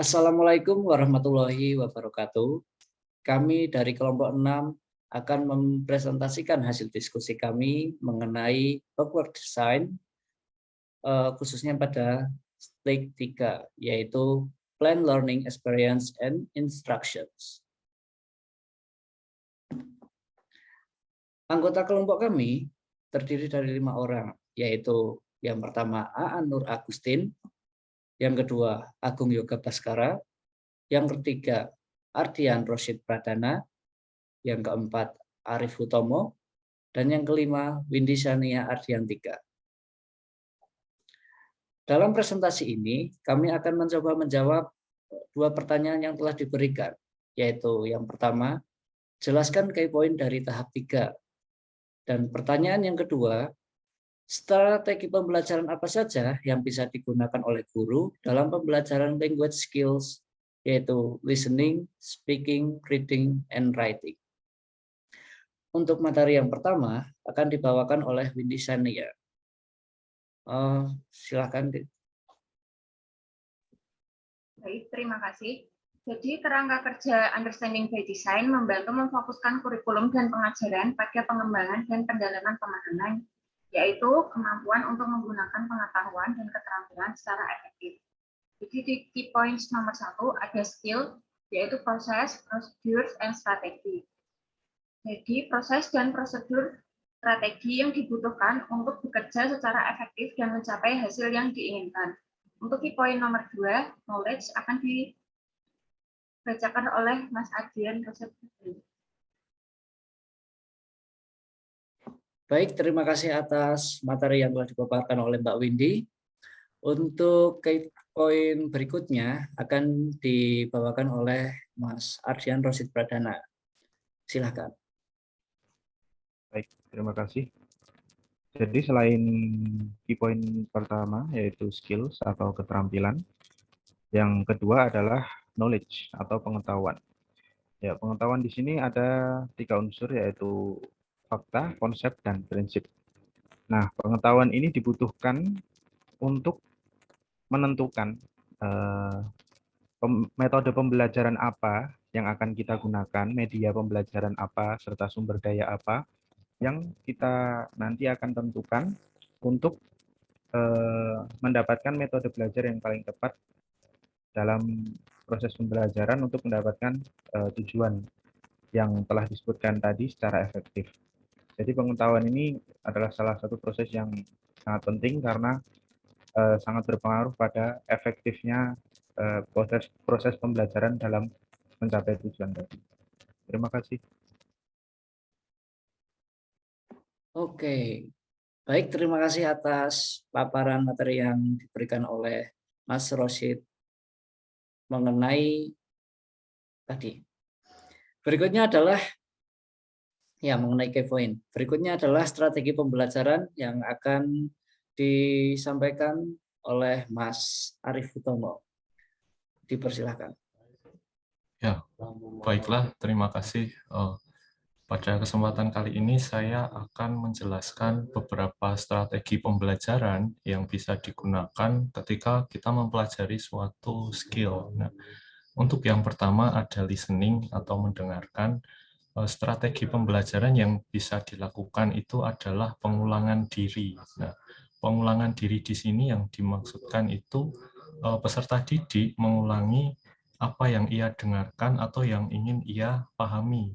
Assalamualaikum warahmatullahi wabarakatuh. Kami dari kelompok 6 akan mempresentasikan hasil diskusi kami mengenai awkward design, khususnya pada stake 3, yaitu Plan Learning Experience and Instructions. Anggota kelompok kami terdiri dari 5 orang, yaitu yang pertama Aan Nur Agustin, yang kedua Agung Yoga Baskara, yang ketiga Ardian Rosyid Pradana, yang keempat Arif Hutomo, dan yang kelima Windy Shania Ardiantika. Dalam presentasi ini, kami akan mencoba menjawab 2 pertanyaan yang telah diberikan, yaitu yang pertama, jelaskan key point dari tahap 3. Dan pertanyaan yang kedua, strategi pembelajaran apa saja yang bisa digunakan oleh guru dalam pembelajaran language skills, yaitu listening, speaking, reading, and writing. Untuk materi yang pertama akan dibawakan oleh Windy Shania. Silakan. Baik, terima kasih. Jadi kerangka kerja Understanding by Design membantu memfokuskan kurikulum dan pengajaran pada pengembangan dan pendalaman pemahaman, yaitu kemampuan untuk menggunakan pengetahuan dan keterampilan secara efektif. Jadi di key points nomor 1 ada skill, yaitu proses, procedures, and strategi. Jadi proses dan prosedur strategi yang dibutuhkan untuk bekerja secara efektif dan mencapai hasil yang diinginkan. Untuk key point nomor 2, knowledge akan dibacakan oleh Mas Ardian Rosyid. Baik, terima kasih atas materi yang telah dipaparkan oleh Mbak Windy. Untuk key point berikutnya akan dibawakan oleh Mas Ardian Rosyid Pradana. Silakan. Baik, terima kasih. Jadi selain key point pertama yaitu skills atau keterampilan, yang kedua adalah knowledge atau pengetahuan. Ya, pengetahuan di sini ada 3 unsur yaitu fakta, konsep, dan prinsip. Nah, pengetahuan ini dibutuhkan untuk menentukan metode pembelajaran apa yang akan kita gunakan, media pembelajaran apa, serta sumber daya apa yang kita nanti akan tentukan untuk mendapatkan metode belajar yang paling tepat dalam proses pembelajaran untuk mendapatkan tujuan yang telah disebutkan tadi secara efektif. Jadi pengetahuan ini adalah salah satu proses yang sangat penting karena sangat berpengaruh pada efektifnya proses pembelajaran dalam mencapai tujuan tadi. Terima kasih. Oke, baik, terima kasih atas paparan materi yang diberikan oleh Mas Rosyid mengenai tadi. Berikutnya adalah mengenai key point. Berikutnya adalah strategi pembelajaran yang akan disampaikan oleh Mas Arif Hutomo. Dipersilahkan. Ya, baiklah, terima kasih. Pada kesempatan kali ini saya akan menjelaskan beberapa strategi pembelajaran yang bisa digunakan ketika kita mempelajari suatu skill. Nah, untuk yang pertama ada listening atau mendengarkan. Strategi pembelajaran yang bisa dilakukan itu adalah pengulangan diri. Nah, pengulangan diri di sini yang dimaksudkan itu peserta didik mengulangi apa yang ia dengarkan atau yang ingin ia pahami.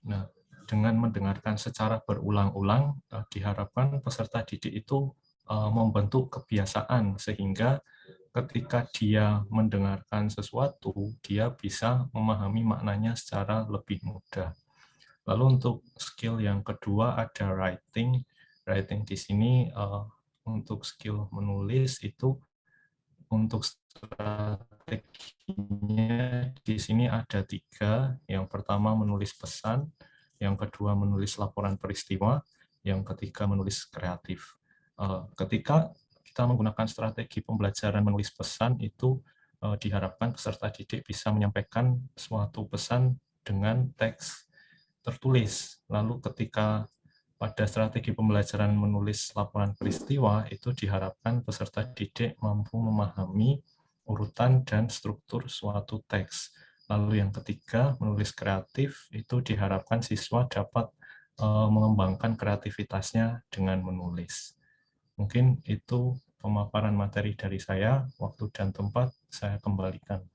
Nah, dengan mendengarkan secara berulang-ulang, diharapkan peserta didik itu membentuk kebiasaan sehingga ketika dia mendengarkan sesuatu, dia bisa memahami maknanya secara lebih mudah. Lalu untuk skill yang kedua ada writing. Writing di sini untuk skill menulis itu untuk strateginya di sini ada 3. Yang pertama menulis pesan, yang kedua menulis laporan peristiwa, yang ketiga menulis kreatif. Ketika kita menggunakan strategi pembelajaran menulis pesan itu diharapkan peserta didik bisa menyampaikan suatu pesan dengan teks tertulis. Lalu ketika pada strategi pembelajaran menulis laporan peristiwa itu diharapkan peserta didik mampu memahami urutan dan struktur suatu teks. Lalu yang ketiga, menulis kreatif, itu diharapkan siswa dapat mengembangkan kreativitasnya dengan menulis. Mungkin itu pemaparan materi dari saya. Waktu dan tempat saya kembalikan.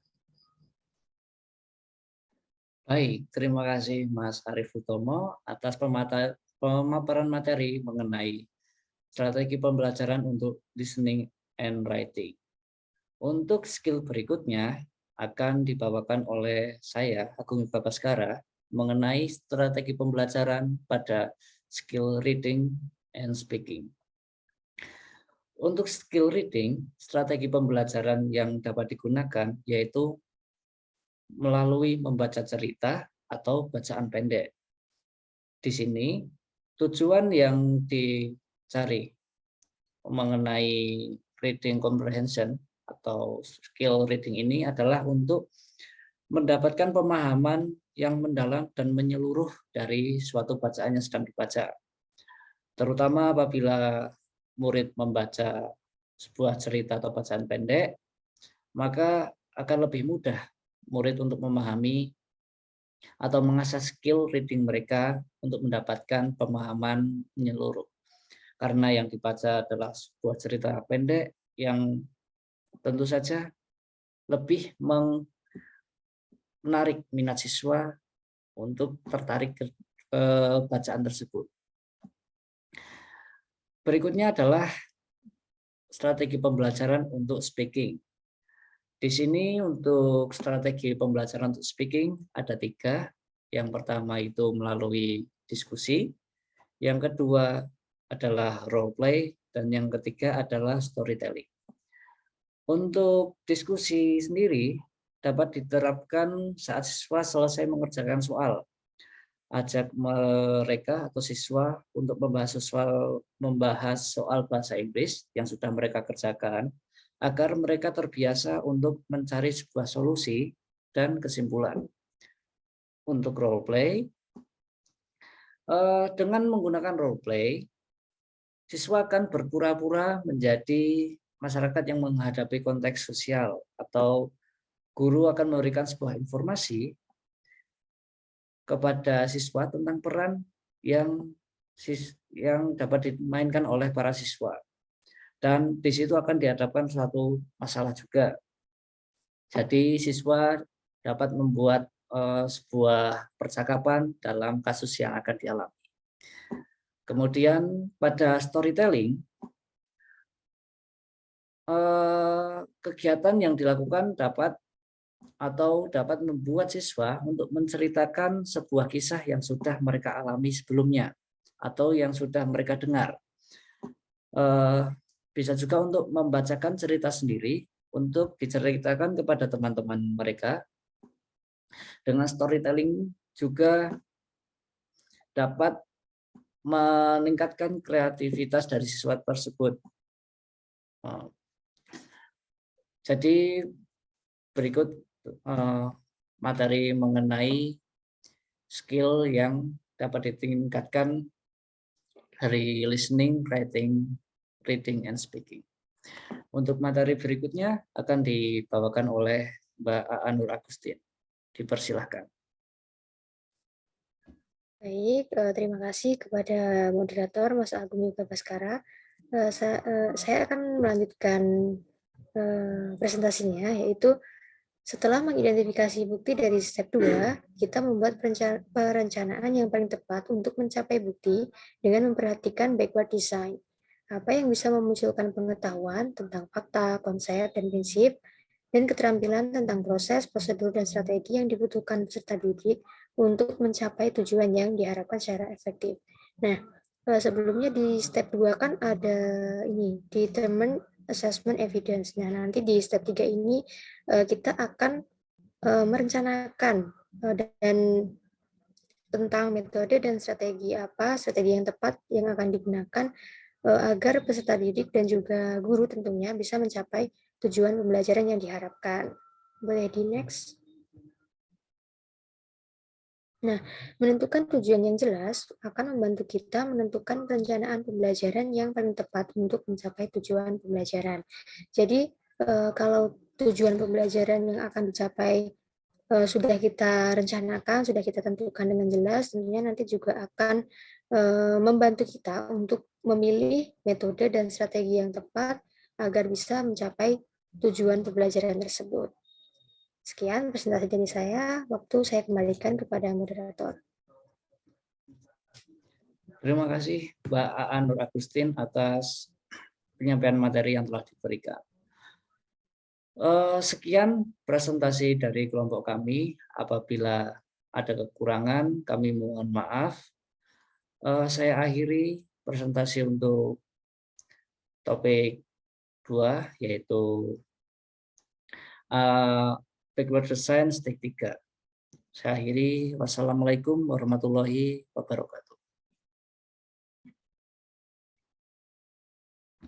Baik, terima kasih Mas Arief Utomo atas pemaparan materi mengenai strategi pembelajaran untuk listening and writing. Untuk skill berikutnya akan dibawakan oleh saya, Agung Yuga Baskara, mengenai strategi pembelajaran pada skill reading and speaking. Untuk skill reading, strategi pembelajaran yang dapat digunakan yaitu melalui membaca cerita atau bacaan pendek. Di sini, tujuan yang dicari mengenai reading comprehension atau skill reading ini adalah untuk mendapatkan pemahaman yang mendalam dan menyeluruh dari suatu bacaan yang sedang dibaca. Terutama apabila murid membaca sebuah cerita atau bacaan pendek, maka akan lebih mudah murid untuk memahami atau mengasah skill reading mereka untuk mendapatkan pemahaman menyeluruh. Karena yang dibaca adalah sebuah cerita pendek yang tentu saja lebih menarik minat siswa untuk tertarik ke bacaan tersebut. Berikutnya adalah strategi pembelajaran untuk speaking. Di sini untuk strategi pembelajaran untuk speaking ada 3. Yang pertama itu melalui diskusi, yang kedua adalah role play, dan yang ketiga adalah storytelling. Untuk diskusi sendiri dapat diterapkan saat siswa selesai mengerjakan soal. Ajak mereka atau siswa untuk membahas soal bahasa Inggris yang sudah mereka kerjakan, agar mereka terbiasa untuk mencari sebuah solusi dan kesimpulan. Untuk role play, dengan menggunakan role play, siswa akan berpura-pura menjadi masyarakat yang menghadapi konteks sosial, atau guru akan memberikan sebuah informasi kepada siswa tentang peran yang dapat dimainkan oleh para siswa. Dan di situ akan dihadapkan suatu masalah juga. Jadi siswa dapat membuat sebuah percakapan dalam kasus yang akan dialami. Kemudian pada storytelling, kegiatan yang dilakukan dapat membuat siswa untuk menceritakan sebuah kisah yang sudah mereka alami sebelumnya atau yang sudah mereka dengar. Bisa juga untuk membacakan cerita sendiri untuk diceritakan kepada teman-teman mereka. Dengan storytelling juga dapat meningkatkan kreativitas dari siswa tersebut. Jadi berikut materi mengenai skill yang dapat ditingkatkan dari listening, writing, reading, and speaking. Untuk materi berikutnya akan dibawakan oleh Mbak Aanur Agustin. Dipersilahkan. Baik, terima kasih kepada moderator Mas Agung Yuga Baskara. Saya akan melanjutkan presentasinya, yaitu setelah mengidentifikasi bukti dari step 2, kita membuat perencanaan yang paling tepat untuk mencapai bukti dengan memperhatikan backward design. Apa yang bisa memunculkan pengetahuan tentang fakta, konsep, dan prinsip, dan keterampilan tentang proses, prosedur, dan strategi yang dibutuhkan peserta didik untuk mencapai tujuan yang diharapkan secara efektif. Nah, sebelumnya di step 2 kan ada ini, determine assessment evidence. Nah, nanti di step 3 ini kita akan merencanakan dan tentang metode dan strategi yang tepat yang akan digunakan agar peserta didik dan juga guru tentunya bisa mencapai tujuan pembelajaran yang diharapkan. Boleh di next. Nah, menentukan tujuan yang jelas akan membantu kita menentukan perencanaan pembelajaran yang paling tepat untuk mencapai tujuan pembelajaran. Jadi, kalau tujuan pembelajaran yang akan dicapai sudah kita rencanakan, sudah kita tentukan dengan jelas, tentunya nanti juga akan membantu kita untuk memilih metode dan strategi yang tepat agar bisa mencapai tujuan pembelajaran tersebut. Sekian presentasi dari saya, waktu saya kembalikan kepada moderator. Terima kasih Mbak Aan Nur Agustin atas penyampaian materi yang telah diberikan. Sekian presentasi dari kelompok kami. Apabila ada kekurangan, kami mohon maaf. Saya akhiri presentasi untuk topik 2, yaitu backward design step 3. Saya akhiri. Wassalamualaikum warahmatullahi wabarakatuh.